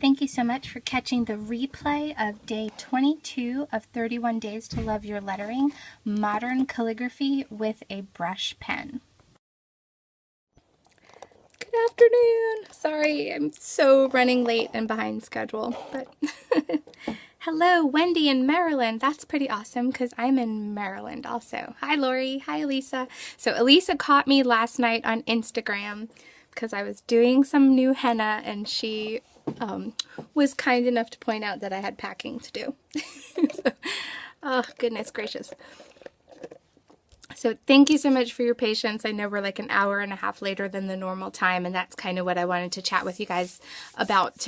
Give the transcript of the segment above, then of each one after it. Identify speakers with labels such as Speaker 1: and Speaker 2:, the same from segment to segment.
Speaker 1: Thank you so much for catching the replay of day 22 of 31 Days to Love Your Lettering, Modern Calligraphy with a Brush Pen. Good afternoon. Sorry, I'm so running late and behind schedule, but hello, Wendy in Maryland. That's pretty awesome because I'm in Maryland also. Hi, Lori. Hi, Elisa. So Elisa caught me last night on Instagram because I was doing some new henna, and she was kind enough to point out that I had packing to do. So, oh, goodness gracious. So thank you so much for your patience. I know we're like an hour and a half later than the normal time, and that's kind of what I wanted to chat with you guys about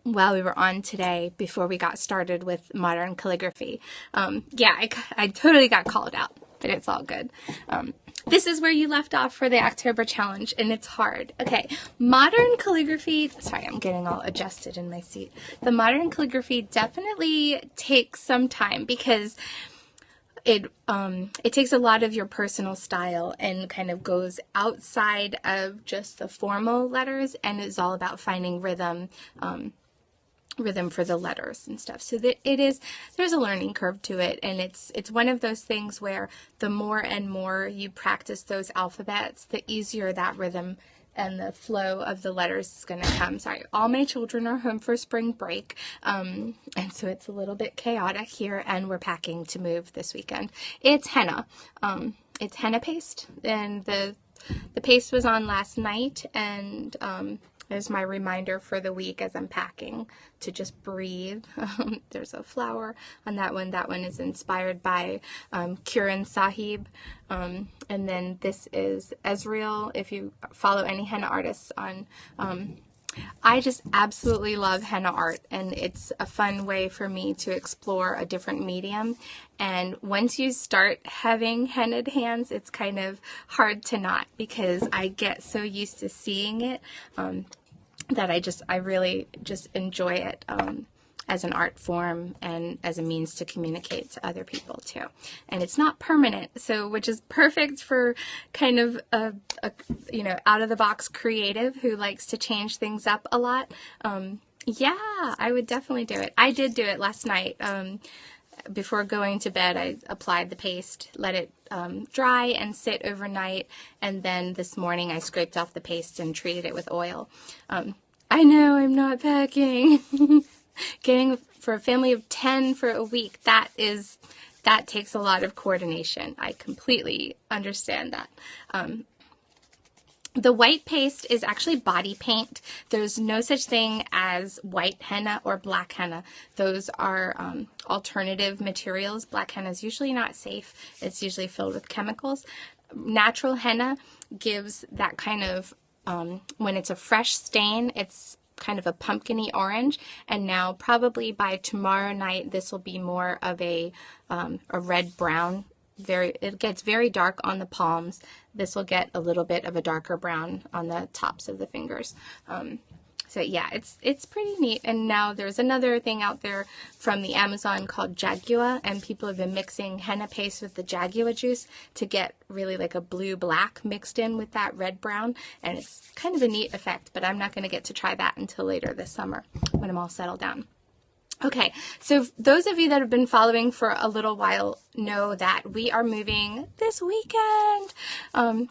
Speaker 1: while we were on today before we got started with modern calligraphy. Yeah, I totally got called out, but it's all good. This is where you left off for the October challenge, and it's hard. Okay, modern calligraphy, sorry, I'm getting all adjusted in my seat. The modern calligraphy definitely takes some time because it takes a lot of your personal style and kind of goes outside of just the formal letters, and is all about finding rhythm for the letters and stuff. So that there's a learning curve to it, and it's one of those things where the more and more you practice those alphabets, the easier that rhythm and the flow of the letters is going to come. Sorry, all my children are home for spring break, and so it's a little bit chaotic here, and we're packing to move this weekend. It's henna. It's henna paste, and the paste was on last night, and there's my reminder for the week as I'm packing to just breathe. There's a flower on that one. That one is inspired by Kiran Sahib. And then this is Ezreal. If you follow any henna artists on, I just absolutely love henna art, and it's a fun way for me to explore a different medium. And once you start having hennaed hands, it's kind of hard to not, because I get so used to seeing it that I really just enjoy it as an art form and as a means to communicate to other people too. And it's not permanent, so which is perfect for kind of a out of the box creative who likes to change things up a lot. Yeah, I would definitely do it. I did do it last night. Before going to bed, I applied the paste, let it dry and sit overnight, and then this morning I scraped off the paste and treated it with oil. I know I'm not packing. Getting for a family of 10 for a week, that takes a lot of coordination. I completely understand that. The white paste is actually body paint. There's no such thing as white henna or black henna. Those are alternative materials. Black henna is usually not safe. It's usually filled with chemicals. Natural henna gives that kind of, when it's a fresh stain, it's kind of a pumpkin-y orange, and now probably by tomorrow night this will be more of a red-brown. It gets very dark on the palms. This will get a little bit of a darker brown on the tops of the fingers. So yeah, it's pretty neat. And now there's another thing out there from the Amazon called Jagua, and people have been mixing henna paste with the Jagua juice to get really like a blue-black mixed in with that red-brown, and it's kind of a neat effect, but I'm not going to get to try that until later this summer when I'm all settled down. Okay, so those of you that have been following for a little while know that we are moving this weekend.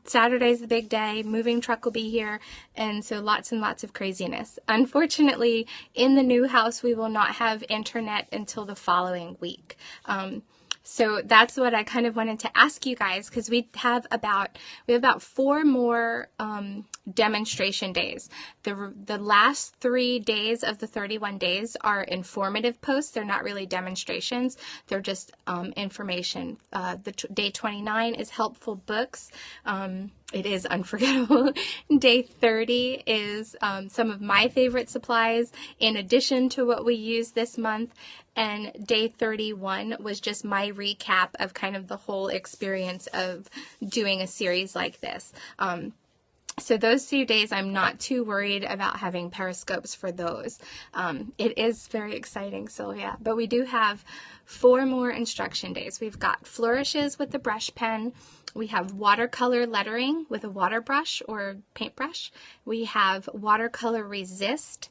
Speaker 1: Saturday's the big day. Moving truck will be here, and so lots and lots of craziness. Unfortunately, in the new house, we will not have internet until the following week. So that's what I kind of wanted to ask you guys, because we have about 4 more demonstration days. The last 3 days of the 31 days are informative posts. They're not really demonstrations. They're just information. Day 29 is helpful books. It is unforgettable. Day 30 is some of my favorite supplies in addition to what we use this month. And day 31 was just my recap of kind of the whole experience of doing a series like this. So those few days, I'm not too worried about having periscopes for those. It is very exciting, Sylvia. But we do have 4 more instruction days. We've got flourishes with the brush pen. We have watercolor lettering with a water brush or paintbrush. We have watercolor resist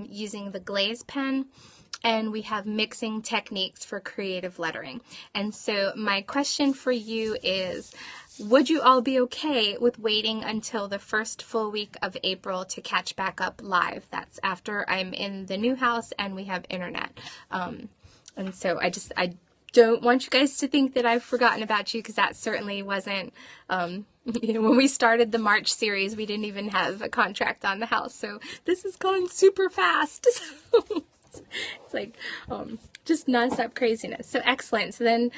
Speaker 1: using the glaze pen. And we have mixing techniques for creative lettering. And so my question for you is, would you all be okay with waiting until the first full week of April to catch back up live? That's after I'm in the new house and we have internet. And so I don't want you guys to think that I've forgotten about you, because that certainly wasn't, when we started the March series, we didn't even have a contract on the house. So this has gone super fast. It's like just nonstop craziness. So excellent. So then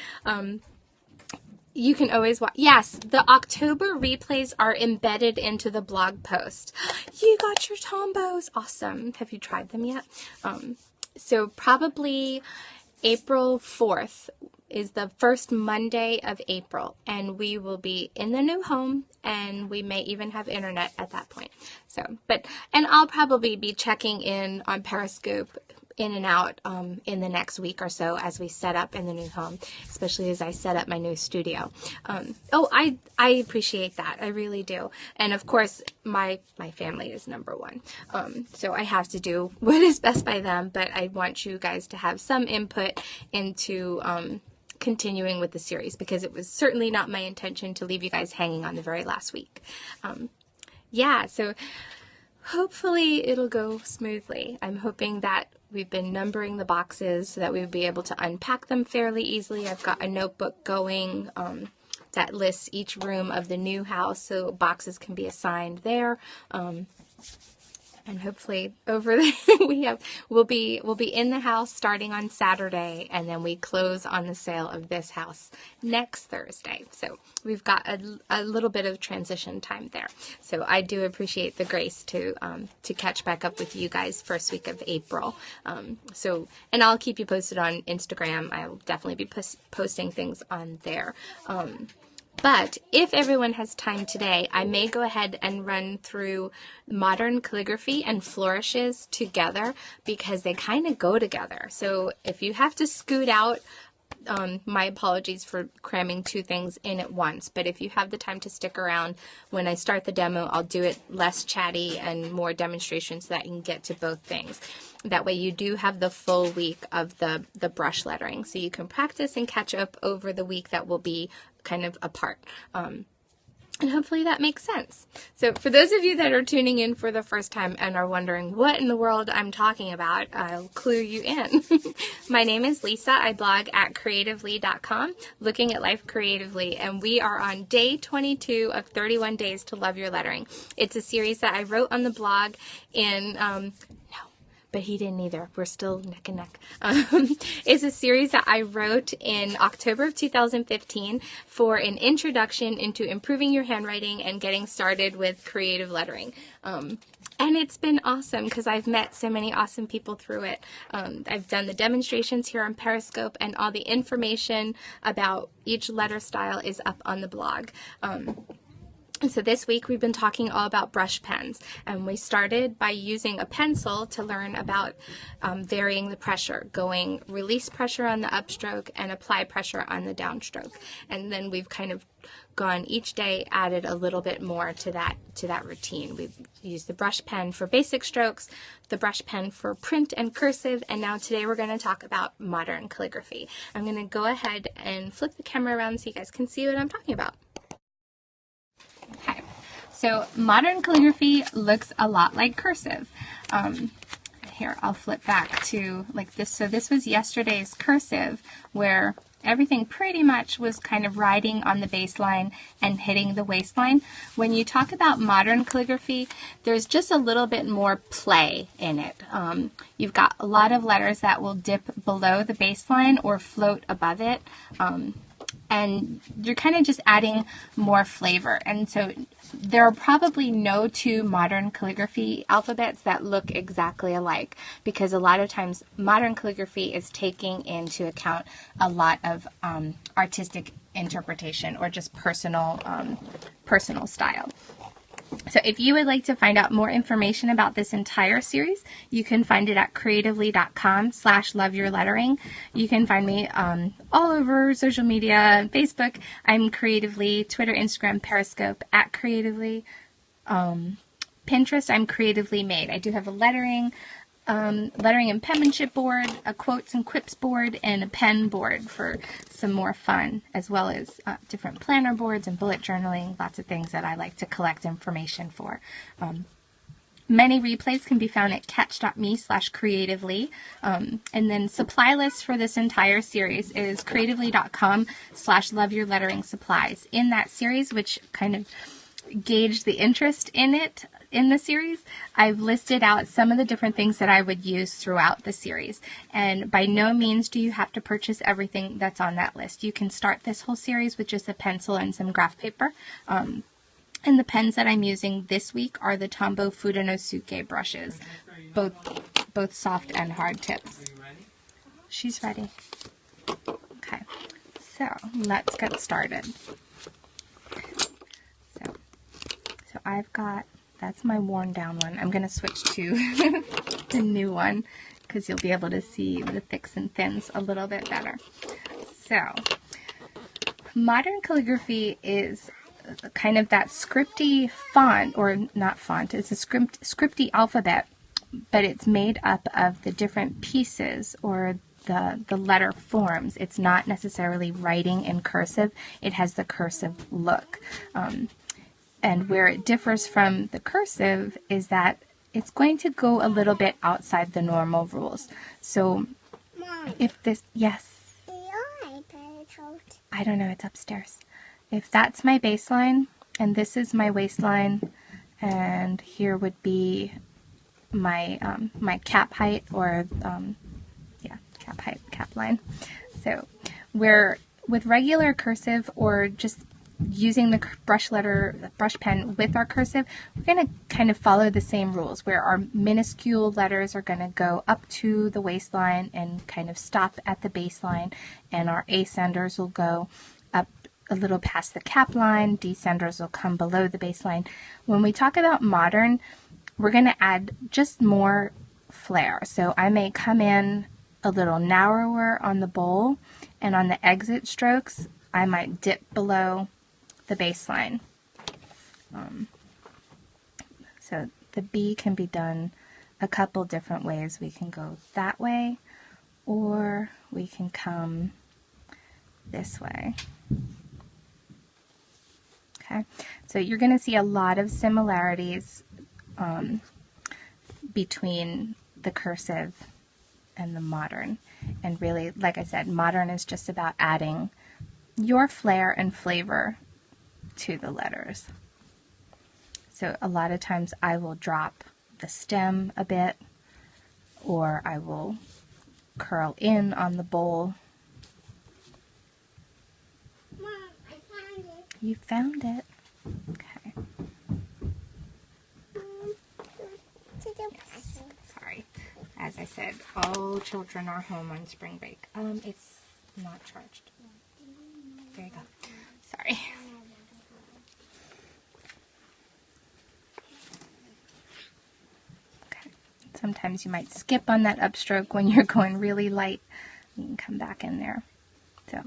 Speaker 1: you can always watch. Yes, the October replays are embedded into the blog post. You got your Tombos. Awesome. Have you tried them yet? So probably April 4th is the first Monday of April, and we will be in the new home, and we may even have internet at that point. So, and I'll probably be checking in on Periscope in and out in the next week or so as we set up in the new home, especially as I set up my new studio. I appreciate that. I really do. And of course, my family is number one. So I have to do what is best by them, but I want you guys to have some input into continuing with the series, because it was certainly not my intention to leave you guys hanging on the very last week. So hopefully it'll go smoothly. I'm hoping that we've been numbering the boxes so that we would be able to unpack them fairly easily. I've got a notebook going that lists each room of the new house, so boxes can be assigned there. And hopefully over there we'll be in the house starting on Saturday, and then we close on the sale of this house next Thursday. So we've got a little bit of transition time there. So I do appreciate the grace to catch back up with you guys first week of April. And I'll keep you posted on Instagram. I will definitely be posting things on there. But if everyone has time today, I may go ahead and run through modern calligraphy and flourishes together, because they kind of go together. So if you have to scoot out, my apologies for cramming 2 things in at once. But if you have the time to stick around, when I start the demo, I'll do it less chatty and more demonstration so that you can get to both things. That way you do have the full week of the brush lettering. So you can practice and catch up over the week that will be kind of apart. And hopefully that makes sense. So for those of you that are tuning in for the first time and are wondering what in the world I'm talking about, I'll clue you in. My name is Lisa. I blog at CreativLEI.com, looking at life creatively, and we are on day 22 of 31 Days to Love Your Lettering. It's a series that I wrote on the blog in but he didn't either. We're still neck and neck. It's a series that I wrote in October of 2015 for an introduction into improving your handwriting and getting started with creative lettering. And it's been awesome because I've met so many awesome people through it. I've done the demonstrations here on Periscope, and all the information about each letter style is up on the blog. And so this week we've been talking all about brush pens, and we started by using a pencil to learn about varying the pressure, going release pressure on the upstroke and apply pressure on the downstroke. And then we've kind of gone each day, added a little bit more to that routine. We've used the brush pen for basic strokes, the brush pen for print and cursive, and now today we're going to talk about modern calligraphy. I'm going to go ahead and flip the camera around so you guys can see what I'm talking about. Okay, so modern calligraphy looks a lot like cursive. Here, I'll flip back to like this. So this was yesterday's cursive, where everything pretty much was kind of riding on the baseline and hitting the waistline. When you talk about modern calligraphy, there's just a little bit more play in it. You've got a lot of letters that will dip below the baseline or float above it. And you're kind of just adding more flavor. And so there are probably no 2 modern calligraphy alphabets that look exactly alike, because a lot of times modern calligraphy is taking into account a lot of artistic interpretation or just personal style. So if you would like to find out more information about this entire series, you can find it at creatively.com/loveyourlettering. You can find me all over social media, Facebook. I'm CreativLEI, Twitter, Instagram, Periscope, at CreativLEI. Pinterest, I'm Creatively Made. I do have a lettering and penmanship board, a quotes and quips board, and a pen board for some more fun, as well as different planner boards and bullet journaling, lots of things that I like to collect information for. Many replays can be found at catch.me/creatively. And then supply list for this entire series is creatively.com/loveyourlettering supplies. In that series, which kind of gauge the interest in the series, I've listed out some of the different things that I would use throughout the series. And by no means do you have to purchase everything that's on that list. You can start this whole series with just a pencil and some graph paper. And the pens that I'm using this week are the Tombow Fudenosuke brushes, both soft and hard tips. She's ready. Okay, so let's get started. So I've got, that's my worn down one. I'm going to switch to the new one because you'll be able to see the thicks and thins a little bit better. So modern calligraphy is kind of that scripty font, or not font, it's a scripty alphabet, but it's made up of the different pieces or the letter forms. It's not necessarily writing in cursive. It has the cursive look. And where it differs from the cursive is that it's going to go a little bit outside the normal rules. So if this, yes, I don't know, it's upstairs. If that's my baseline and this is my waistline, and here would be my my cap height, or cap height, cap line. So where with regular cursive or just using the brush pen with our cursive, we're going to kind of follow the same rules where our minuscule letters are going to go up to the waistline and kind of stop at the baseline, and our ascenders will go up a little past the cap line, descenders will come below the baseline. When we talk about modern, we're going to add just more flair. So I may come in a little narrower on the bowl, and on the exit strokes I might dip below the baseline. So the B can be done a couple different ways. We can go that way, or we can come this way. Okay, so you're going to see a lot of similarities between the cursive and the modern. And really, like I said, modern is just about adding your flair and flavor to the letters. So a lot of times I will drop the stem a bit, or I will curl in on the bowl.
Speaker 2: Mom, I found it.
Speaker 1: You found it. Okay. Sorry. As I said, all children are home on spring break. It's not charged. There you go. Sorry. Okay. Sometimes you might skip on that upstroke when you're going really light. You can come back in there. So,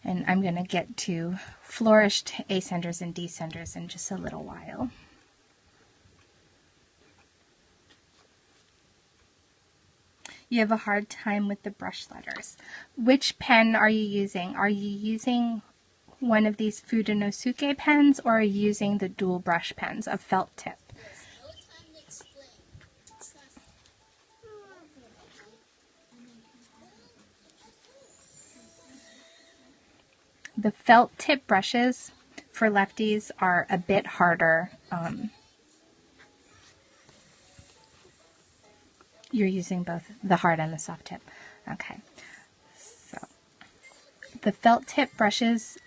Speaker 1: and I'm going to get to flourished ascenders and descenders in just a little while. You have a hard time with the brush letters. Which pen are you using? Are you using one of these Fudenosuke pens, or are you using the dual brush pens, a felt tip? The felt tip brushes for lefties are a bit harder. You're using both the hard and the soft tip. Okay. So the felt tip brushes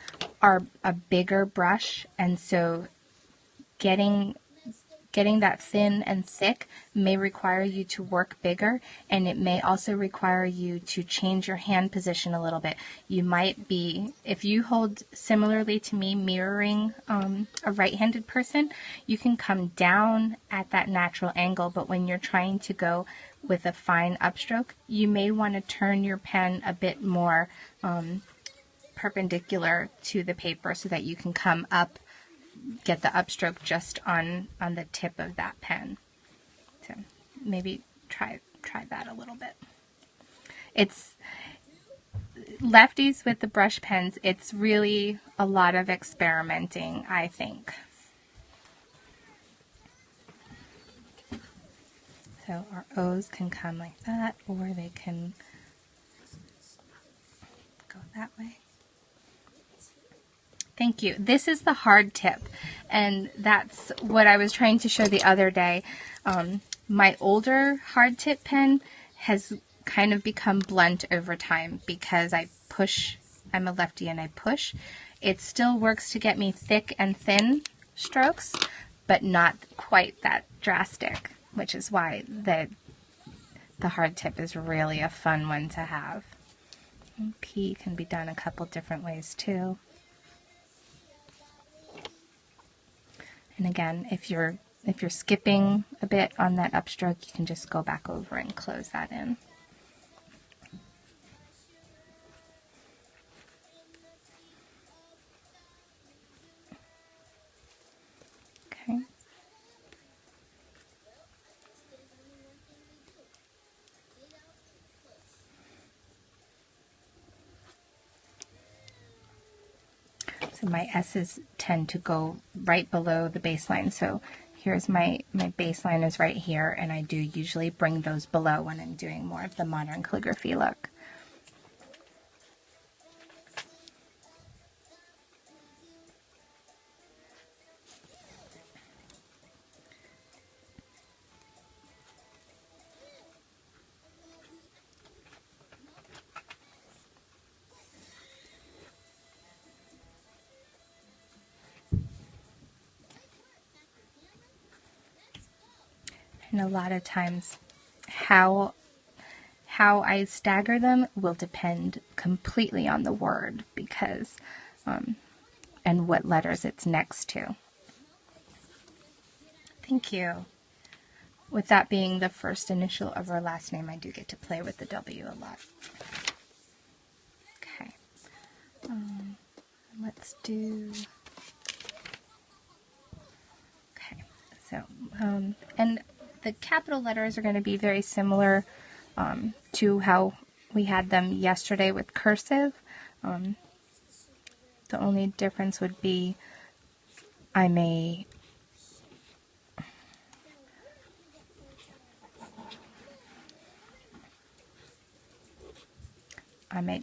Speaker 1: are a bigger brush, and so getting getting that thin and thick may require you to work bigger, and it may also require you to change your hand position a little bit. You might be, if you hold similarly to me, mirroring a right-handed person, you can come down at that natural angle, but when you're trying to go with a fine upstroke, you may want to turn your pen a bit more perpendicular to the paper so that you can come up, get the upstroke just on the tip of that pen. So maybe try that a little bit. It's lefties with the brush pens, it's really a lot of experimenting, I think. So our O's can come like that, or they can go that way. Thank you. This is the hard tip, and that's what I was trying to show the other day. My older hard tip pen has kind of become blunt over time because I push. I'm a lefty and I push. It still works to get me thick and thin strokes, but not quite that drastic, which is why the hard tip is really a fun one to have. And P can be done a couple different ways too. And again, if you're skipping a bit on that upstroke, you can just go back over and close that in. Okay. So my S's tend to go right below the baseline. So here's my baseline is right here, and I do usually bring those below when I'm doing more of the modern calligraphy look. And a lot of times how I stagger them will depend completely on the word, because and what letters it's next to. Thank you. With that being the first initial of our last name, I do get to play with the W a lot. Okay. Let's do... Okay. So, and the capital letters are going to be very similar to how we had them yesterday with cursive. The only difference would be I might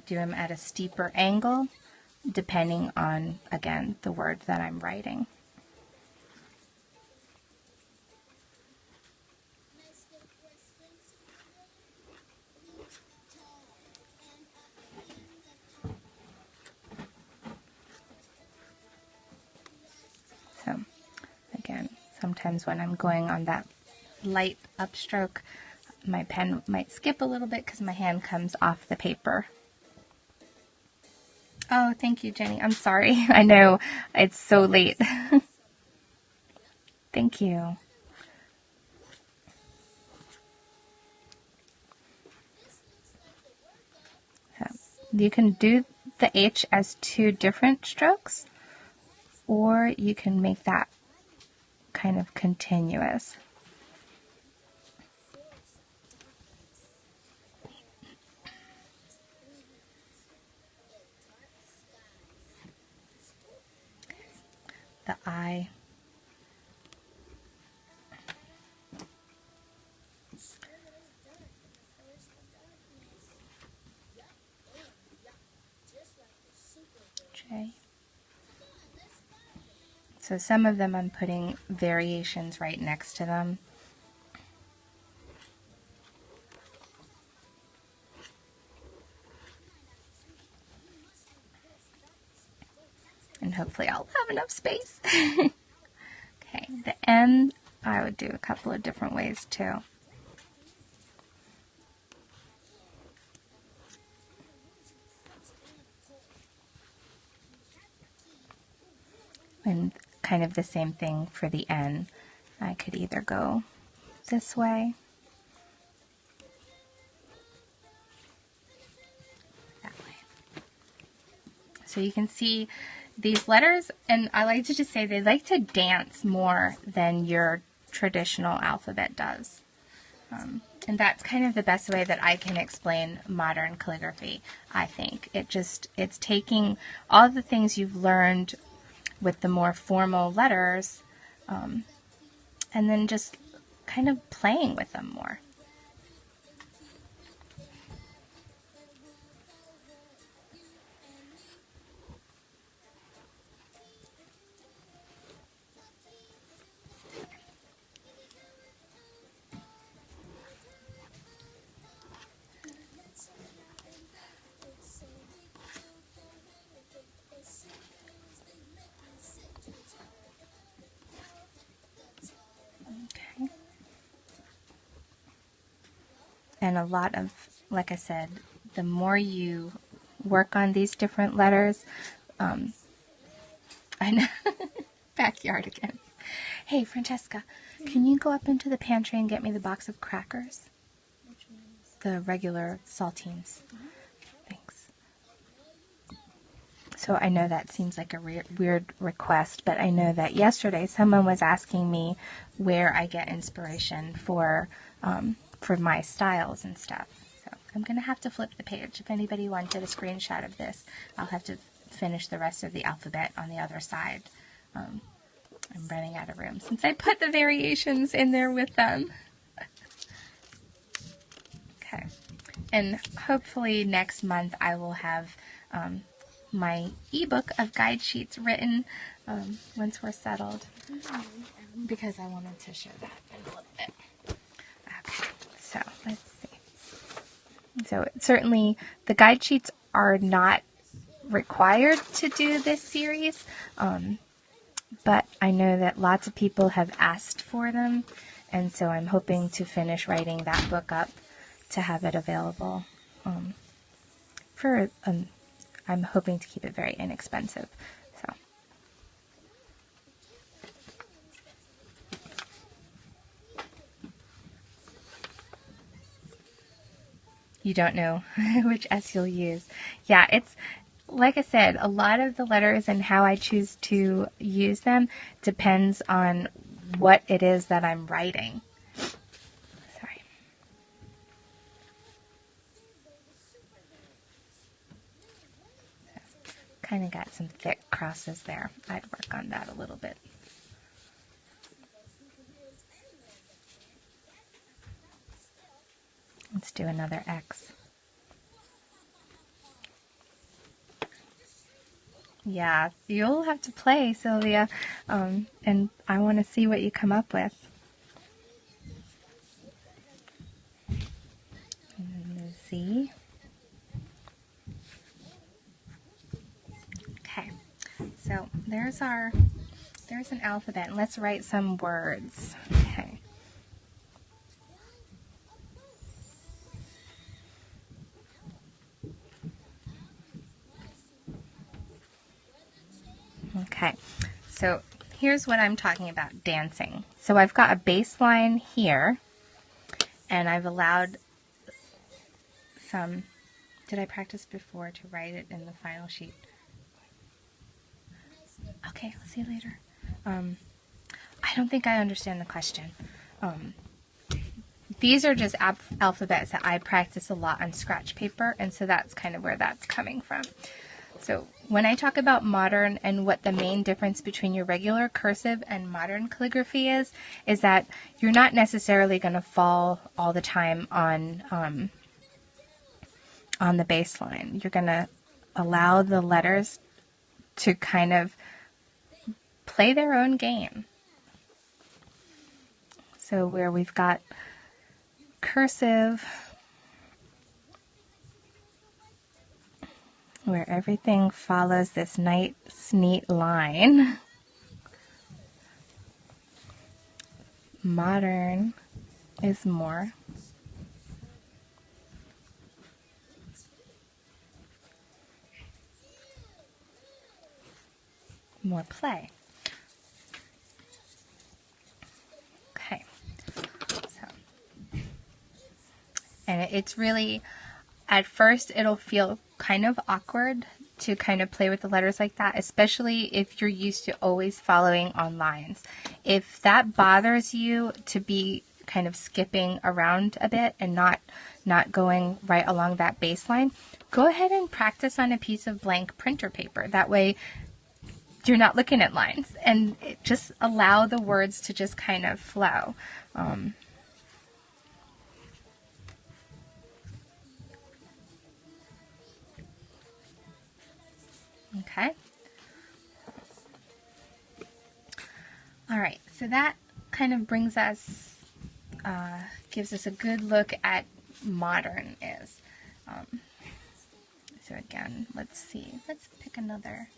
Speaker 1: do them at a steeper angle, depending on, again, the word that I'm writing. So, again, sometimes when I'm going on that light upstroke, my pen might skip a little bit because my hand comes off the paper. Oh, thank you, Jenny. I'm sorry. I know it's so late. Thank you. So you can do the H as two different strokes, or you can make that kind of continuous. The I. J. So some of them I'm putting variations right next to them. And hopefully I'll have enough space. Okay, the M I would do a couple of different ways too. And kind of the same thing for the N. I could either go this way, that way. So you can see these letters, and I like to just say they like to dance more than your traditional alphabet does. And that's kind of the best way that I can explain modern calligraphy, I think. It's taking all the things you've learned with the more formal letters, and then just kind of playing with them more. Okay. And a lot of, like I said, the more you work on these different letters, I know, backyard again. Hey, Francesca, can you go up into the pantry and get me the box of crackers?
Speaker 2: Which ones?
Speaker 1: The regular saltines. Thanks. So I know that seems like a weird request, but I know that yesterday someone was asking me where I get inspiration for my styles and stuff. So I'm going to have to flip the page. If anybody wanted a screenshot of this, I'll have to finish the rest of the alphabet on the other side. I'm running out of room since I put the variations in there with them. Okay. And hopefully next month I will have my ebook of guide sheets written once we're settled, because I wanted to show that in a little bit. Okay, so let's see. So certainly the guide sheets are not required to do this series, but I know that lots of people have asked for them, and so I'm hoping to finish writing that book up to have it available for I'm hoping to keep it very inexpensive. So you don't know which S you'll use. Yeah, it's like I said, a lot of the letters and how I choose to use them depends on what it is that I'm writing. Sorry. Kind of got some thick crosses there. I'd work on that a little bit. Let's do another X. Yeah, you'll have to play, Sylvia, and I want to see what you come up with. And then the Z. Okay, so there's an alphabet, and let's write some words. Okay. Okay, so here's what I'm talking about, dancing. So I've got a baseline here, and I've allowed some, did I practice before to write it in the final sheet? Okay, I'll see you later. I don't think I understand the question. These are just alphabets that I practice a lot on scratch paper, and so that's kind of where that's coming from. So when I talk about modern and what the main difference between your regular cursive and modern calligraphy is that you're not necessarily going to fall all the time on the baseline. You're going to allow the letters to kind of play their own game. So where we've got cursive, where everything follows this nice, neat line. modern is more play. Okay, so, and it's really, at first it'll feel kind of awkward to kind of play with the letters like that, especially if you're used to always following on lines. If that bothers you to be kind of skipping around a bit and not going right along that baseline, go ahead and practice on a piece of blank printer paper. That way you're not looking at lines, and just allow the words to just kind of flow. Okay. All right, so that kind of brings us, gives us a good look at modern is. So again, let's see, let's pick another.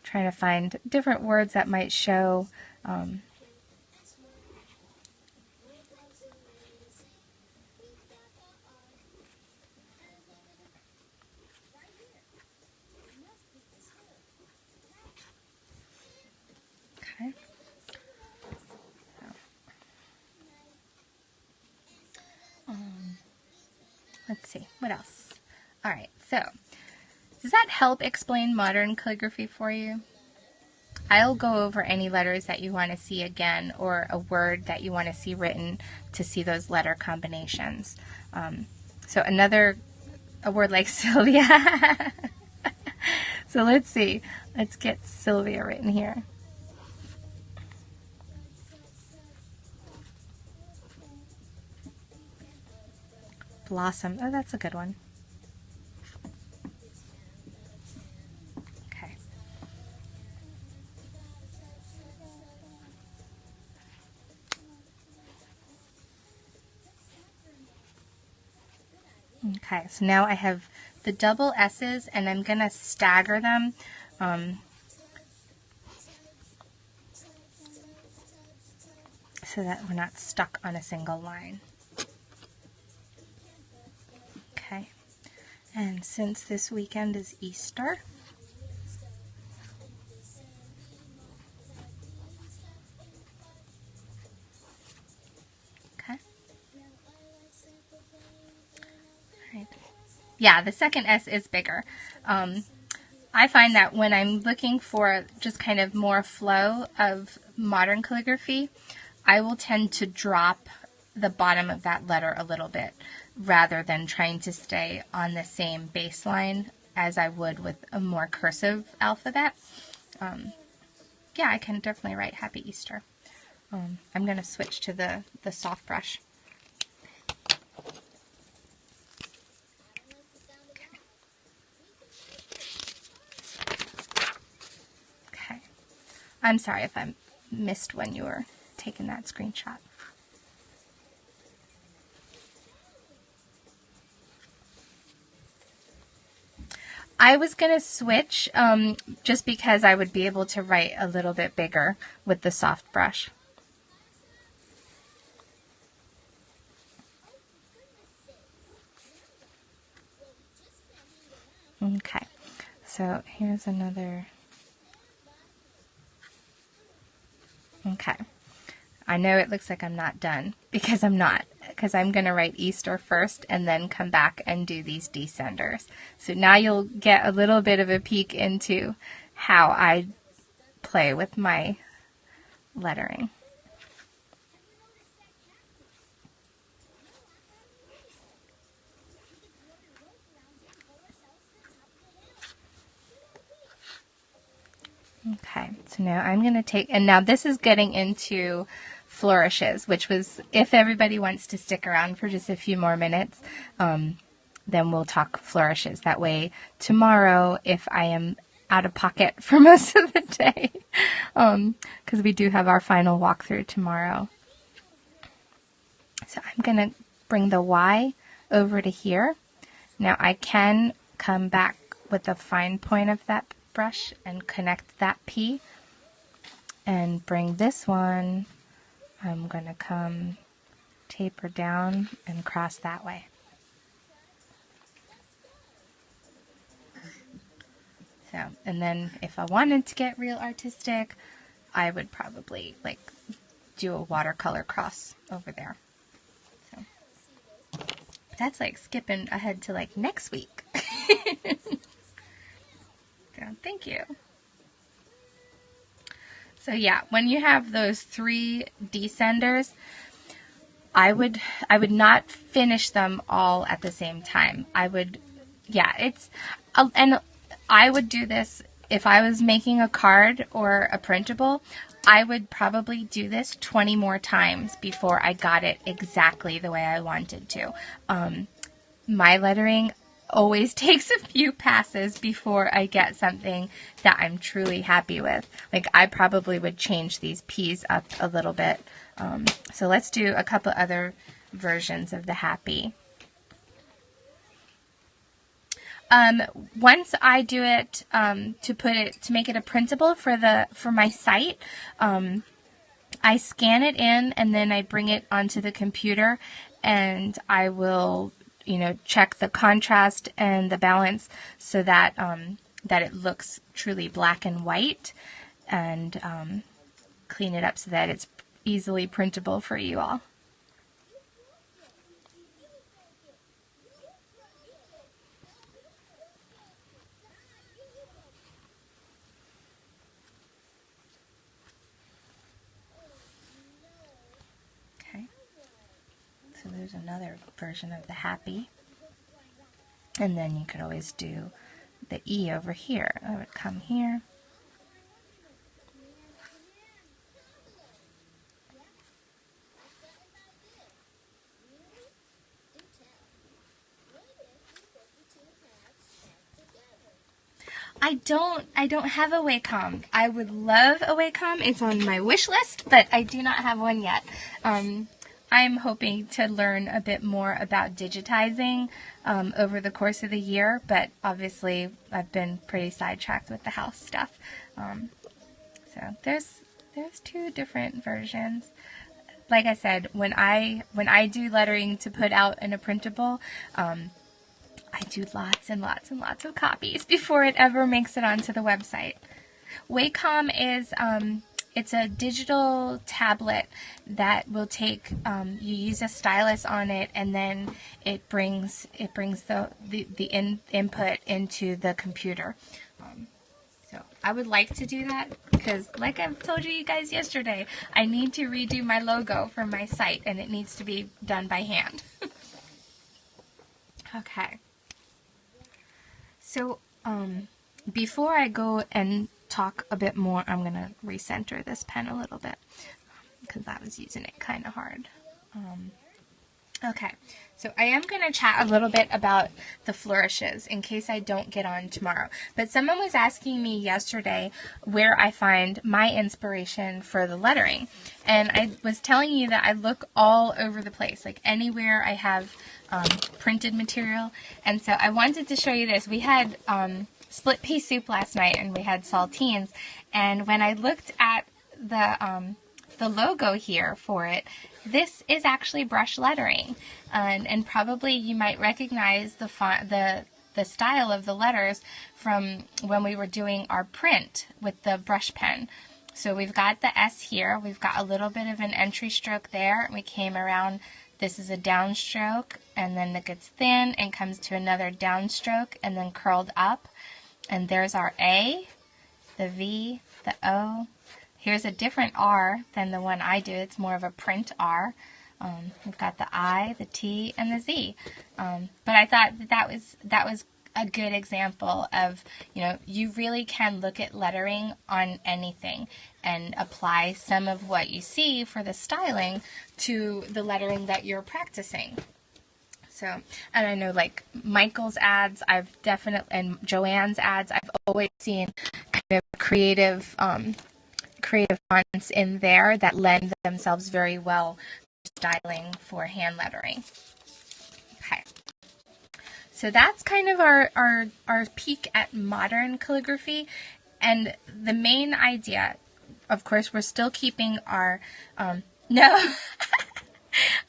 Speaker 1: Trying to find different words that might show okay. Let's see, what else? All right, so does that help explain modern calligraphy for you? I'll go over any letters that you want to see again, or a word that you want to see written to see those letter combinations. So a word like Sylvia. So let's see. Let's get Sylvia written here. Blossom. Oh, that's a good one. Okay. Okay, so now I have the double S's, and I'm going to stagger them so that we're not stuck on a single line. Okay, and since this weekend is Easter, okay, all right. Yeah, the second S is bigger. I find that when I'm looking for just kind of more flow of modern calligraphy, I will tend to drop the bottom of that letter a little bit rather than trying to stay on the same baseline as I would with a more cursive alphabet. Yeah, I can definitely write Happy Easter. I'm going to switch to the soft brush. Okay. I'm sorry if I missed when you were taking that screenshot. I was going to switch just because I would be able to write a little bit bigger with the soft brush. Okay, so here's another. Okay, I know it looks like I'm not done, because I'm not, because I'm going to write Easter first and then come back and do these descenders. So now you'll get a little bit of a peek into how I play with my lettering. Okay, so now I'm going to take, and now this is getting into flourishes, which was, if everybody wants to stick around for just a few more minutes, then we'll talk flourishes. That way tomorrow, if I am out of pocket for most of the day, because we do have our final walkthrough tomorrow. So I'm going to bring the Y over to here. Now I can come back with the fine point of that brush and connect that P, and bring this one, I'm going to come taper down and cross that way. So, and then if I wanted to get real artistic, I would probably like do a watercolor cross over there. So that's like skipping ahead to like next week. So thank you. So yeah, when you have those 3 descenders, I would not finish them all at the same time. And I would do this if I was making a card or a printable. I would probably do this 20 more times before I got it exactly the way I wanted to. My lettering always takes a few passes before I get something that I'm truly happy with. Like, I probably would change these P's up a little bit. So let's do a couple other versions of the happy. Once I do it to make it a printable for my site, I scan it in and then I bring it onto the computer, and I will check the contrast and the balance so that that it looks truly black and white, and clean it up so that it's easily printable for you all. Okay, so there's another version of the happy, and then you could always do the E over here. I would come here. I don't have a Wacom. I would love a Wacom. It's on my wish list, but I do not have one yet. I'm hoping to learn a bit more about digitizing over the course of the year, but obviously I've been pretty sidetracked with the house stuff. So there's 2 different versions. Like I said, when I do lettering to put out in a printable, I do lots and lots and lots of copies before it ever makes it onto the website. Wacom is it's a digital tablet that will take you use a stylus on it, and then it brings the input into the computer. So I would like to do that because, like I've told you guys yesterday, I need to redo my logo for my site, and it needs to be done by hand. Okay. So, before I go and talk a bit more, I'm going to recenter this pen a little bit because I was using it kind of hard. Okay, so I am going to chat a little bit about the flourishes in case I don't get on tomorrow. But someone was asking me yesterday where I find my inspiration for the lettering. And I was telling you that I look all over the place, like anywhere I have printed material. And so I wanted to show you this. We had split pea soup last night, and we had saltines. And when I looked at the logo here for it, this is actually brush lettering, and probably you might recognize the font, the style of the letters from when we were doing our print with the brush pen. So we've got the S here, we've got a little bit of an entry stroke there, and we came around. This is a downstroke, and then it gets thin and comes to another downstroke and then curled up. And there's our A, the V, the O. Here's a different R than the one I do. It's more of a print R. We've got the I, the T, and the Z. But I thought that was a good example of, you really can look at lettering on anything and apply some of what you see for the styling to the lettering that you're practicing. So, and I know like Michael's ads, and Joanne's ads, I've always seen kind of creative fonts in there that lend themselves very well to styling for hand lettering. Okay. So that's kind of our peek at modern calligraphy, and the main idea of course, we're still keeping our, no,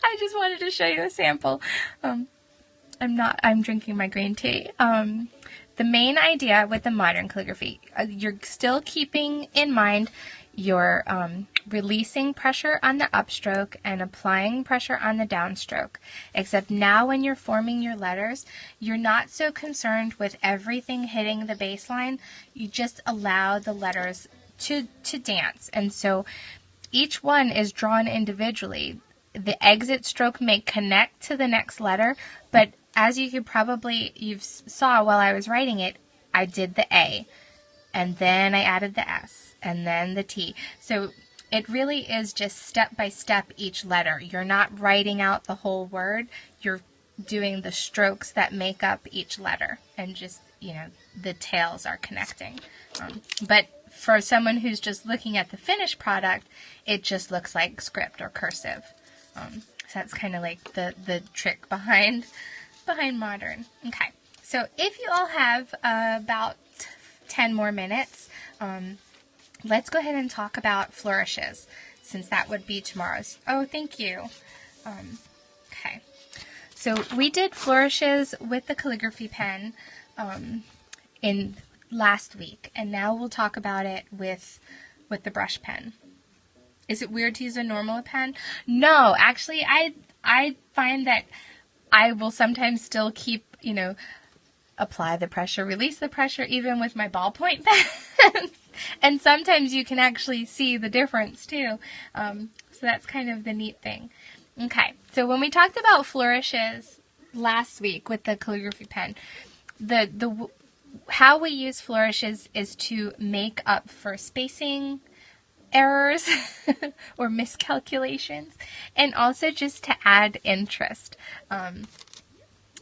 Speaker 1: I just wanted to show you a sample. I'm drinking my green tea. The main idea with the modern calligraphy, you're still keeping in mind your releasing pressure on the upstroke and applying pressure on the downstroke. Except now when you're forming your letters, you're not so concerned with everything hitting the baseline. You just allow the letters to dance. And so each one is drawn individually. The exit stroke may connect to the next letter, but as you saw while I was writing it, I did the A, and then I added the S, and then the T. So it really is just step by step each letter. You're not writing out the whole word. You're doing the strokes that make up each letter, and just, the tails are connecting. But for someone who's just looking at the finished product, it just looks like script or cursive. So that's kind of like the trick behind modern. Okay, so if you all have about 10 more minutes, let's go ahead and talk about flourishes, since that would be tomorrow's. Oh, thank you. Okay, so we did flourishes with the calligraphy pen in last week, and now we'll talk about it with the brush pen. Is it weird to use a normal pen? No, actually, I find that I will sometimes still keep, apply the pressure, release the pressure, even with my ballpoint pen. And sometimes you can actually see the difference too. So that's kind of the neat thing. Okay, so when we talked about flourishes last week with the calligraphy pen, how we use flourishes is to make up for spacing errors or miscalculations, and also just to add interest.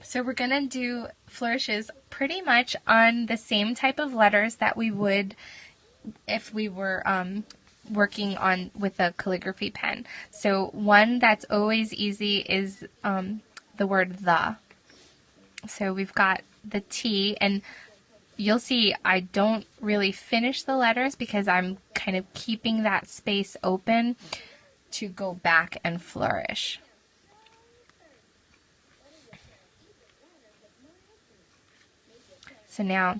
Speaker 1: So we're going to do flourishes pretty much on the same type of letters that we would if we were working with a calligraphy pen. So one that's always easy is the word the. So we've got the T, and you'll see I don't really finish the letters because I'm kind of keeping that space open to go back and flourish. So now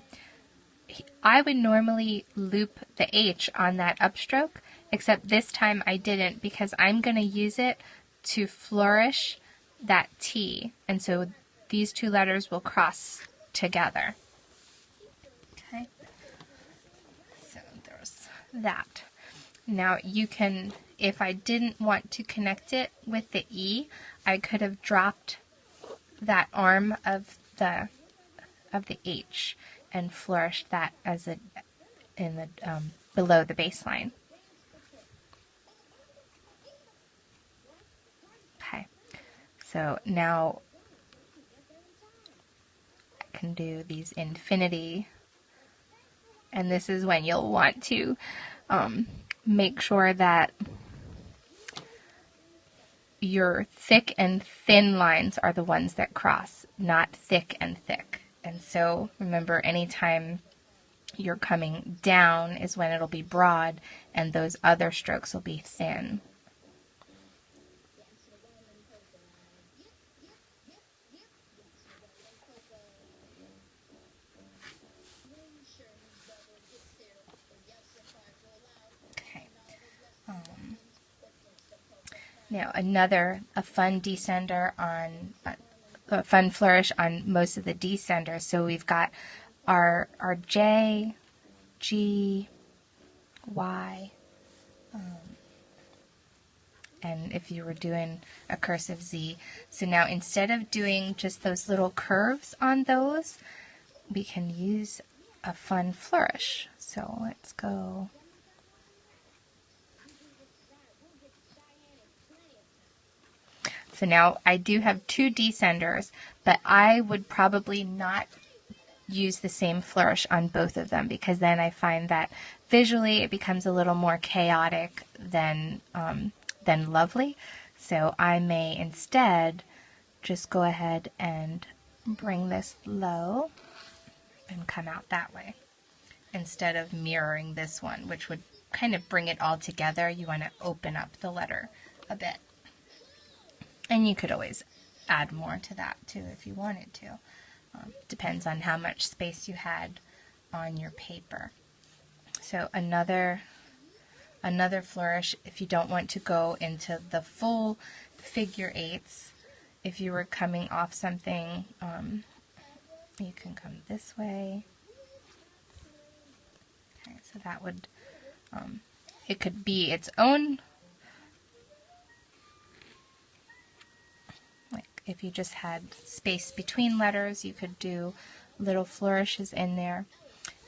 Speaker 1: I would normally loop the H on that upstroke, except this time I didn't because I'm going to use it to flourish that T, and so these two letters will cross together. Okay, so there's that. Now you can, if I didn't want to connect it with the E, I could have dropped that arm of the H and flourished that as below the baseline. Okay, so now I can do these infinity, and this is when you'll want to make sure that your thick and thin lines are the ones that cross, not thick and thick. And so remember, anytime you're coming down is when it'll be broad, and those other strokes will be thin. Now a fun descender on a fun flourish on most of the descenders. So we've got our J, G, Y, and if you were doing a cursive Z. So now instead of doing just those little curves on those, we can use a fun flourish. So let's go. So now I do have two descenders, but I would probably not use the same flourish on both of them, because then I find that visually it becomes a little more chaotic than lovely. So I may instead just go ahead and bring this low and come out that way, instead of mirroring this one, which would kind of bring it all together, you want to open up the letter a bit. And you could always add more to that too if you wanted to. Depends on how much space you had on your paper. So another flourish, if you don't want to go into the full figure eights, if you were coming off something, you can come this way. Okay, so that would, it could be its own, like if you just had space between letters, you could do little flourishes in there.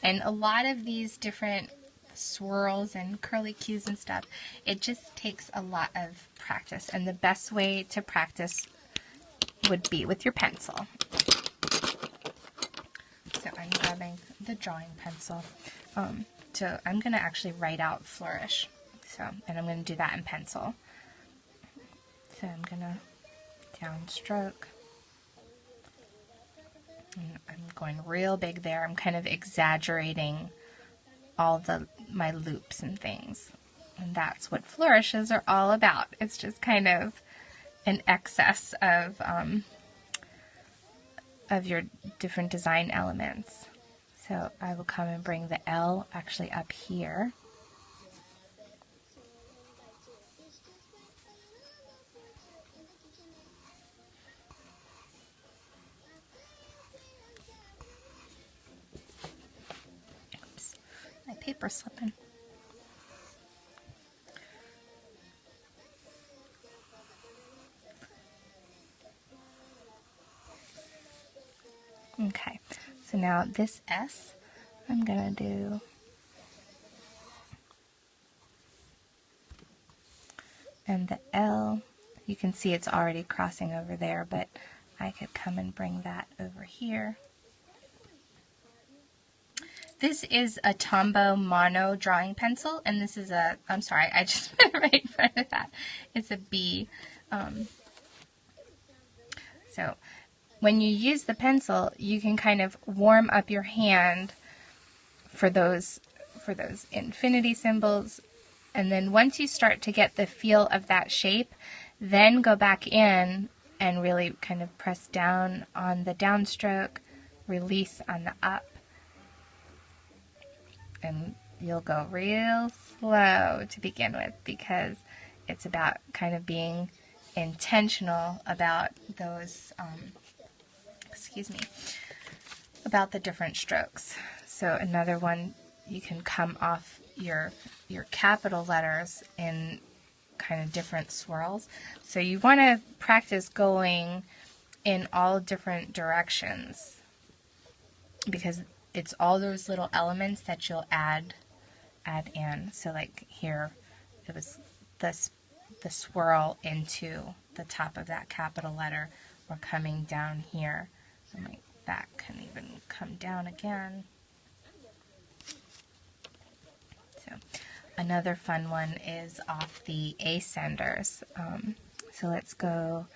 Speaker 1: And a lot of these different swirls and curly cues and stuff, it just takes a lot of practice. And the best way to practice would be with your pencil. So I'm grabbing the drawing pencil. So I'm going to actually write out flourish. And I'm going to do that in pencil. So I'm going to downstroke. And I'm going real big there. I'm kind of exaggerating all my loops and things. And that's what flourishes are all about. It's just kind of an excess of your different design elements. So I will come and bring the L actually up here. Oops, my paper's slipping. Okay, so now this S, I'm going to do, and the L, you can see it's already crossing over there, but I could come and bring that over here. This is a Tombow Mono drawing pencil, and this is a, I'm sorry, I just put it right in front of that. It's a B. So when you use the pencil, you can kind of warm up your hand for those infinity symbols, and then once you start to get the feel of that shape, then go back in and really kind of press down on the downstroke, release on the up, and you'll go real slow to begin with because it's about kind of being intentional about those about the different strokes. So another one, you can come off your capital letters in kind of different swirls. So you want to practice going in all different directions because it's all those little elements that you'll add in. So like here, it was the swirl into the top of that capital letter, or coming down here. And like that can even come down again. So another fun one is off the ascenders. So let's go.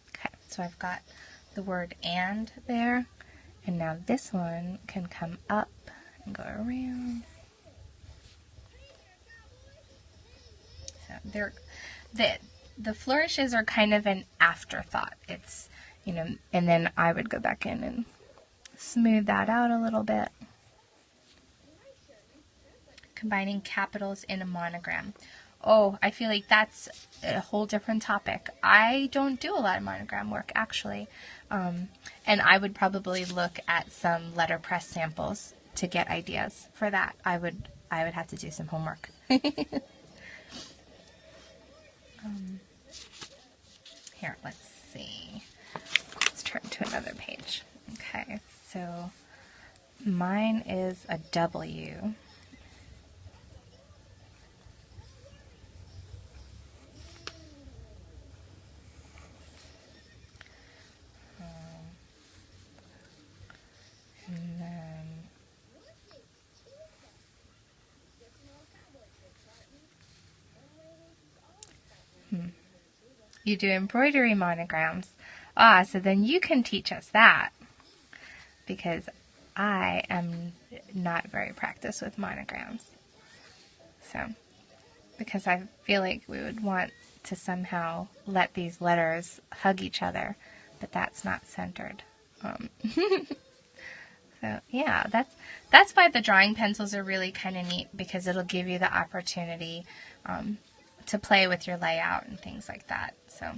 Speaker 1: Okay, so I've got the word and there, and now this one can come up and go around. So the flourishes are kind of an afterthought. It's, and then I would go back in and smooth that out a little bit. Combining capitals in a monogram. Oh, I feel like that's a whole different topic. I don't do a lot of monogram work, actually. And I would probably look at some letterpress samples to get ideas for that. I would have to do some homework. Here, let's see. Let's turn to another page. Okay, so mine is a W. And then, You do embroidery monograms. Ah, so then you can teach us that, because I am not very practiced with monograms. So, because I feel like we would want to somehow let these letters hug each other, but that's not centered. So yeah, that's why the drawing pencils are really kind of neat, because it'll give you the opportunity to play with your layout and things like that. So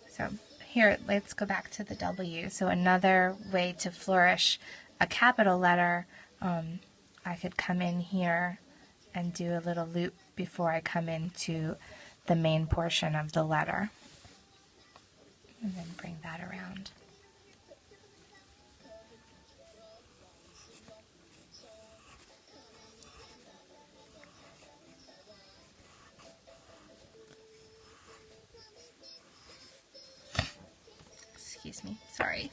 Speaker 1: so here, let's go back to the W. So another way to flourish a capital letter, I could come in here and do a little loop before I come into the main portion of the letter. And then bring that around. Excuse me, sorry.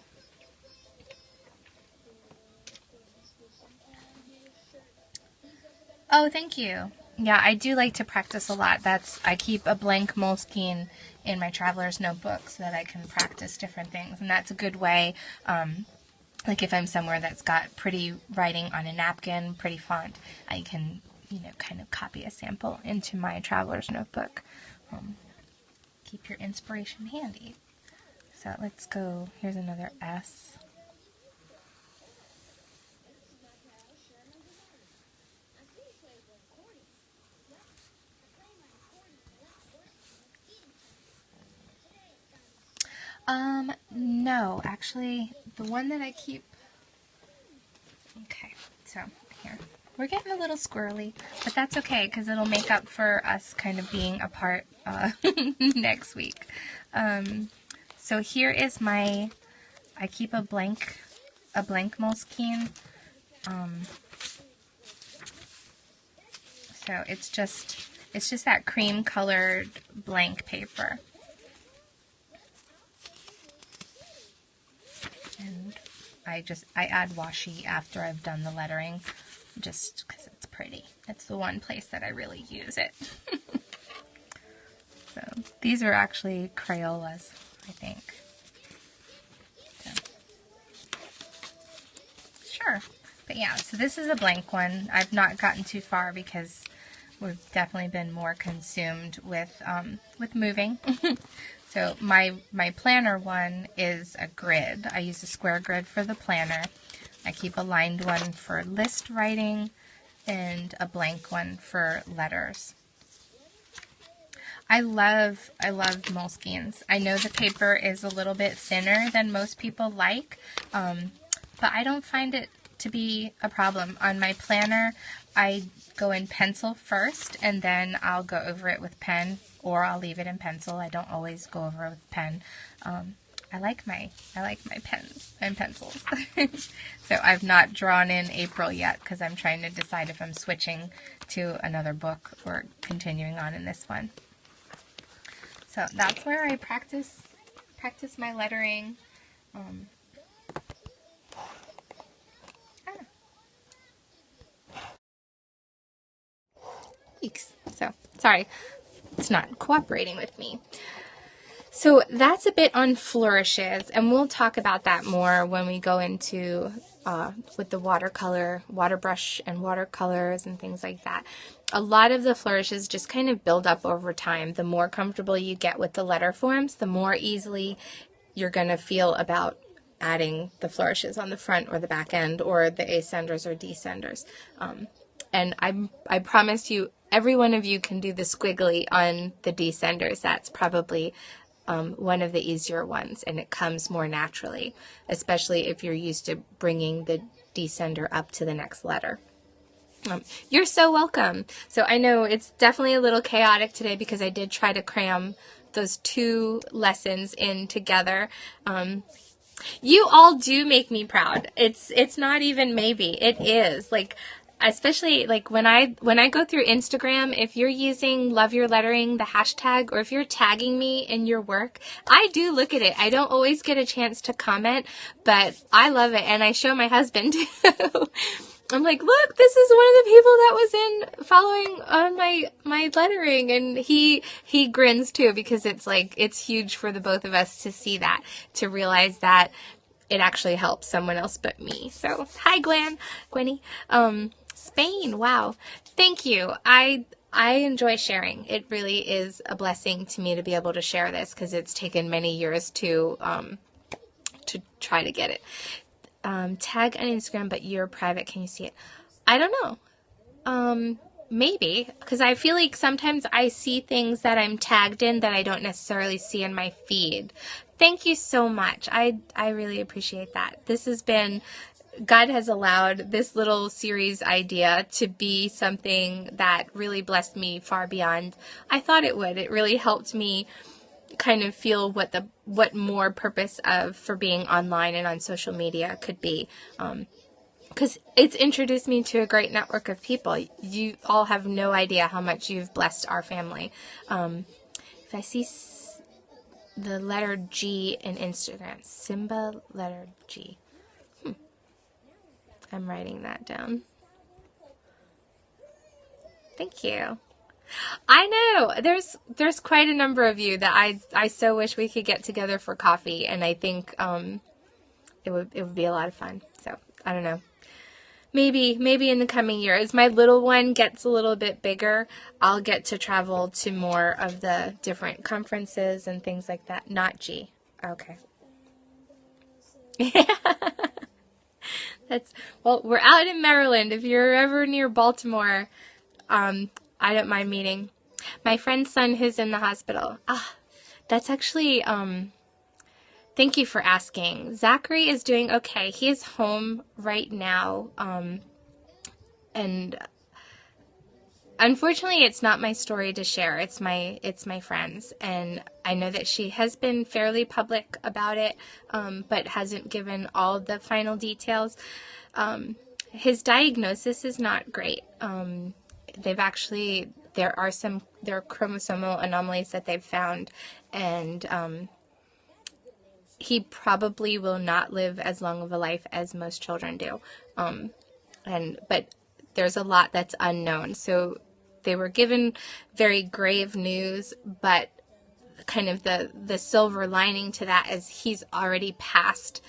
Speaker 1: Oh, thank you. Yeah, I do like to practice a lot. I keep a blank Moleskine in my traveler's notebook so that I can practice different things. And that's a good way, like if I'm somewhere that's got pretty writing on a napkin, pretty font, I can, kind of copy a sample into my traveler's notebook. Keep your inspiration handy. So let's go, here's another S. No, actually, the one that I keep, okay, so here, we're getting a little squirrely, but that's okay, because it'll make up for us kind of being apart next week. So here is I keep a blank Moleskine. So it's just that cream colored blank paper. And I add washi after I've done the lettering, just because it's pretty. It's the one place that I really use it. So these are actually Crayolas, I think. So. Sure. But yeah, so this is a blank one. I've not gotten too far because we've definitely been more consumed with moving. So my planner one is a grid. I use a square grid for the planner. I keep a lined one for list writing and a blank one for letters. I love Moleskines. I know the paper is a little bit thinner than most people like, but I don't find it to be a problem. On my planner, I go in pencil first, and then I'll go over it with pen, or I'll leave it in pencil. I don't always go over it with pen. I like my pens and pencils. So I've not drawn in April yet because I'm trying to decide if I'm switching to another book or continuing on in this one. So that's where I practice my lettering. So, sorry, it's not cooperating with me. So that's a bit on flourishes, and we'll talk about that more when we go into with the watercolor, water brush and watercolors and things like that. A lot of the flourishes just kind of build up over time. The more comfortable you get with the letter forms, the more easily you're going to feel about adding the flourishes on the front or the back end, or the ascenders or descenders. And I promise you, every one of you can do the squiggly on the descenders. That's probably one of the easier ones, and it comes more naturally, especially if you're used to bringing the descender up to the next letter. You're so welcome. So I know it's definitely a little chaotic today because I did try to cram those two lessons in together. You all do make me proud. It's not even maybe. It is. Like, especially like when I go through Instagram, if you're using Love Your Lettering, the hashtag, or if you're tagging me in your work, I do look at it. I don't always get a chance to comment, but I love it, and I show my husband too. I'm like, look, this is one of the people that was in following on my lettering, and he grins too, because it's huge for the both of us to see that, to realize that it actually helps someone else but me. So hi Gwenny. Spain, wow. Thank you. I enjoy sharing. It really is a blessing to me to be able to share this, because it's taken many years to try to get it. Tag on Instagram, but you're private. Can you see it? I don't know. Maybe, because I feel like sometimes I see things that I'm tagged in that I don't necessarily see in my feed. Thank you so much. I really appreciate that. This has been, God has allowed this little series idea to be something that really blessed me far beyond I thought it would. It really helped me kind of feel what more purpose for being online and on social media could be, because it's introduced me to a great network of people. You all have no idea how much you've blessed our family. If I see the letter G in Instagram, Simba letter G. I'm writing that down. Thank you. I know there's quite a number of you that I so wish we could get together for coffee, and I think it would be a lot of fun. So I don't know. Maybe in the coming year, as my little one gets a little bit bigger, I'll get to travel to more of the different conferences and things like that. Not G. Okay. Well, we're out in Maryland. If you're ever near Baltimore, I don't mind meeting. My friend's son who's in the hospital. That's actually, thank you for asking. Zachary is doing okay. He is home right now. And unfortunately, it's not my story to share. It's my friend's. And I know that she has been fairly public about it, but hasn't given all the final details. His diagnosis is not great. There are chromosomal anomalies that they've found, and he probably will not live as long of a life as most children do. But there's a lot that's unknown. So they were given very grave news, but kind of the silver lining to that is he's already passed.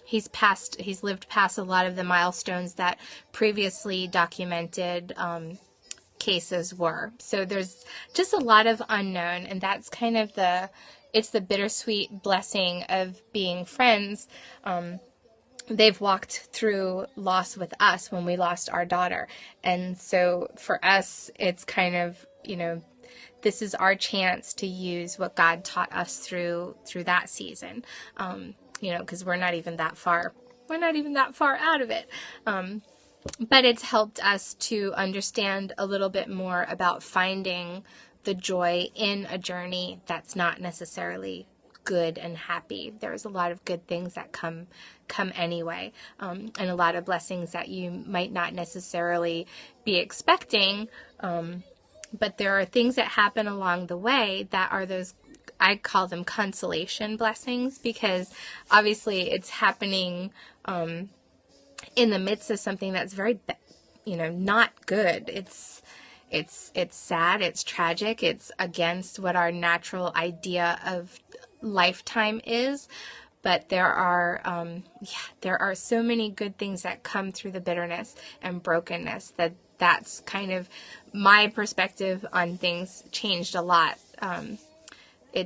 Speaker 1: He's lived past a lot of the milestones that previously documented cases were. So there's just a lot of unknown, and that's kind of it's the bittersweet blessing of being friends. They've walked through loss with us when we lost our daughter. And so for us, it's kind of, this is our chance to use what God taught us through that season. Because we're not even that far out of it. But it's helped us to understand a little bit more about finding the joy in a journey that's not necessarily good and happy. There's a lot of good things that come anyway, and a lot of blessings that you might not necessarily be expecting. But there are things that happen along the way that are those, I call them consolation blessings, because obviously it's happening in the midst of something that's very, not good. It's sad. It's tragic. It's against what our natural idea of lifetime is. But there are so many good things that come through the bitterness and brokenness that's kind of my perspective on things changed a lot.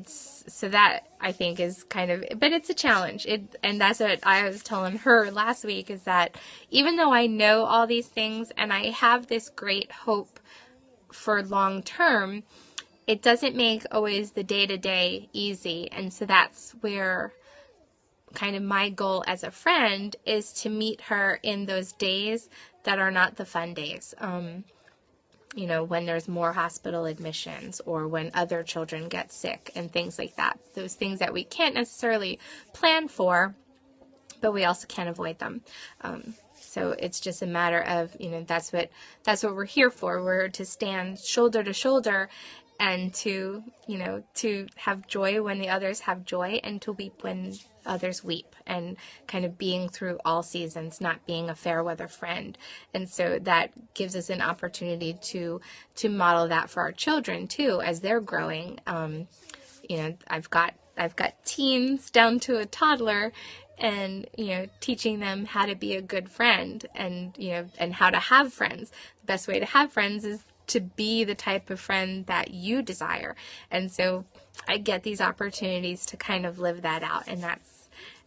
Speaker 1: So that I think is kind of, but it's a challenge. And that's what I was telling her last week, is that even though I know all these things and I have this great hope for long term, it doesn't make always the day-to-day easy. And so that's where kind of my goal as a friend is to meet her in those days that are not the fun days. When there's more hospital admissions, or when other children get sick and things like that. Those things that we can't necessarily plan for, but we also can't avoid them. So it's just a matter of, that's what we're here for. We're to stand shoulder to shoulder and to, to have joy when the others have joy, and to weep when others weep, and kind of being through all seasons, not being a fair weather friend. And so that gives us an opportunity to model that for our children too, as they're growing. I've got teens down to a toddler, and, teaching them how to be a good friend, and, and how to have friends. The best way to have friends is to be the type of friend that you desire. And so I get these opportunities to kind of live that out, and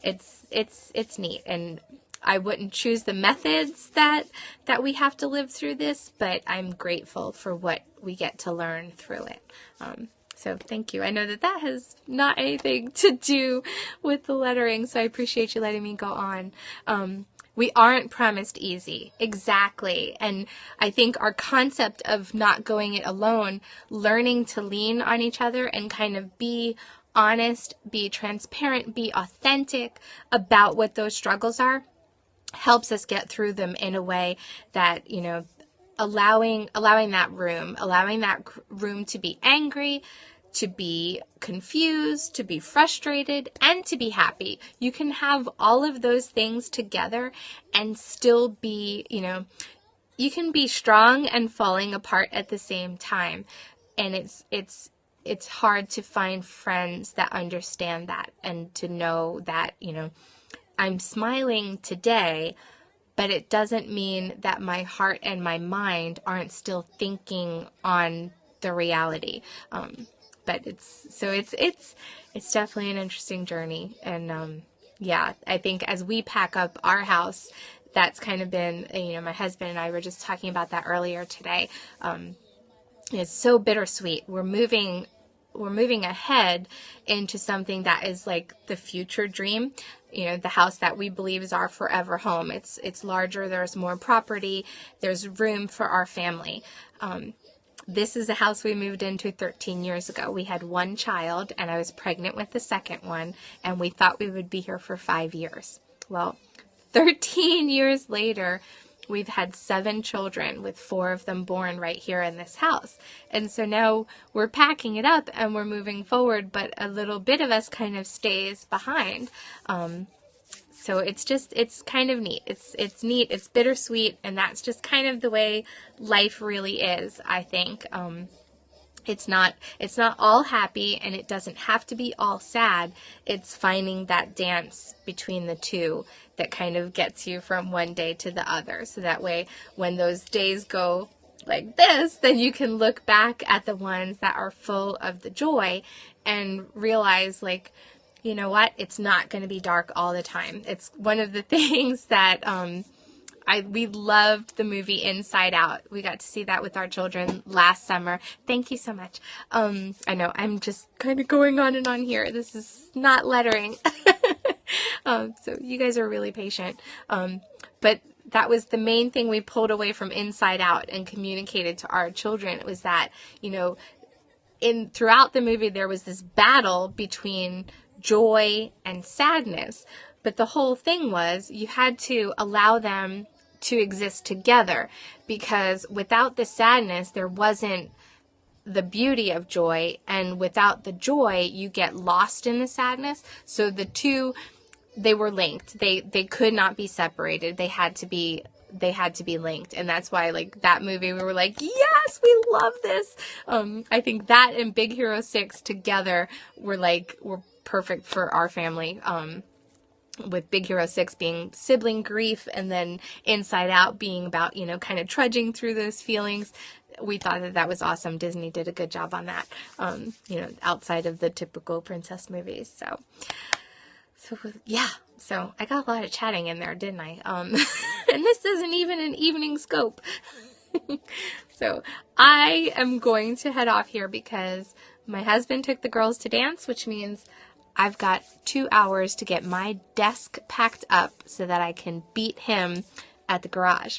Speaker 1: it's neat. And I wouldn't choose the methods that we have to live through this, but I'm grateful for what we get to learn through it. So thank you. I know that has not anything to do with the lettering, so I appreciate you letting me go on. We aren't promised easy. Exactly. And I think our concept of not going it alone, learning to lean on each other and kind of be honest, be transparent, be authentic about what those struggles are, helps us get through them in a way that, allowing that room to be angry, to be confused, to be frustrated, and to be happy. You can have all of those things together and still be, you can be strong and falling apart at the same time. And it's hard to find friends that understand that, and to know that, I'm smiling today, but it doesn't mean that my heart and my mind aren't still thinking on the reality. But it's definitely an interesting journey. And, I think as we pack up our house, that's kind of been, my husband and I were just talking about that earlier today. It's so bittersweet. We're moving ahead into something that is like the future dream, the house that we believe is our forever home. It's larger. There's more property. There's room for our family. This is a house we moved into 13 years ago. We had one child, and I was pregnant with the second one, and we thought we would be here for 5 years. Well, 13 years later, we've had 7 children, with 4 of them born right here in this house. And so now we're packing it up and we're moving forward, but a little bit of us kind of stays behind. So it's kind of neat. It's neat. It's bittersweet. And that's just kind of the way life really is, I think. It's not all happy, and it doesn't have to be all sad. It's finding that dance between the two that kind of gets you from one day to the other. So that way, when those days go like this, then you can look back at the ones that are full of the joy and realize, like, you know what? It's not going to be dark all the time. It's one of the things that we loved the movie Inside Out. We got to see that with our children last summer. Thank you so much. I know I'm just kind of going on and on here. This is not lettering. So you guys are really patient. But that was the main thing we pulled away from Inside Out and communicated to our children. It was that, throughout the movie, there was this battle between joy and sadness. But the whole thing was you had to allow them to exist together, because without the sadness, there wasn't the beauty of joy, and without the joy, you get lost in the sadness. So the two, they were linked. They could not be separated. They had to be linked. And that's why, like, that movie, we were like, yes, we love this. I think that and Big Hero 6 together were perfect for our family. With Big Hero 6 being sibling grief, and then Inside Out being about, kind of trudging through those feelings. We thought that was awesome. Disney did a good job on that, outside of the typical princess movies. So yeah. So I got a lot of chatting in there, didn't I? And this isn't even an evening scope. So I am going to head off here because my husband took the girls to dance, which means I've got 2 hours to get my desk packed up so that I can beat him at the garage.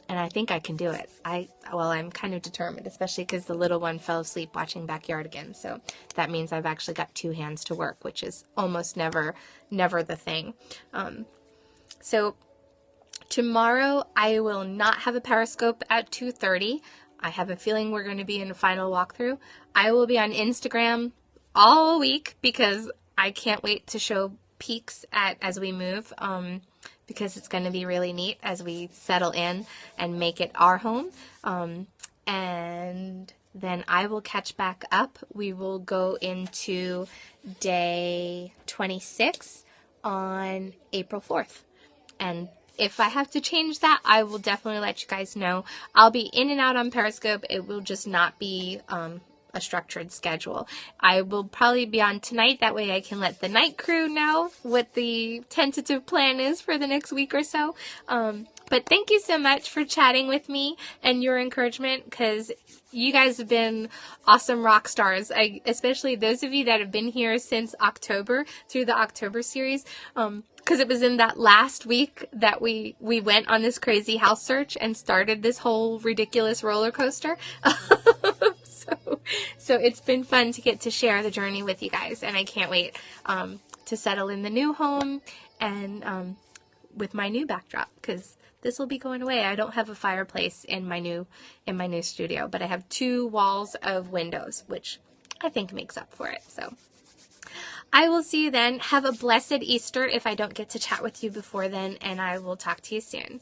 Speaker 1: And I think I can do it. I'm kind of determined, especially because the little one fell asleep watching Backyardigans. So that means I've actually got 2 hands to work, which is almost never the thing. So tomorrow I will not have a Periscope at 2:30. I have a feeling we're going to be in a final walkthrough. I will be on Instagram all week because I can't wait to show peeks as we move, because it's going to be really neat as we settle in and make it our home. And then I will catch back up. We will go into day 26 on April 4th. And if I have to change that, I will definitely let you guys know. I'll be in and out on Periscope. It will just not be a structured schedule. I will probably be on tonight. That way I can let the night crew know what the tentative plan is for the next week or so. But thank you so much for chatting with me and your encouragement, because you guys have been awesome rock stars. Especially those of you that have been here since October, through the October series. Because it was in that last week that we went on this crazy house search and started this whole ridiculous roller coaster. So it's been fun to get to share the journey with you guys, and I can't wait to settle in the new home and with my new backdrop, because this will be going away. I don't have a fireplace in my new studio, but I have 2 walls of windows, which I think makes up for it. So I will see you then. Have a blessed Easter if I don't get to chat with you before then, and I will talk to you soon.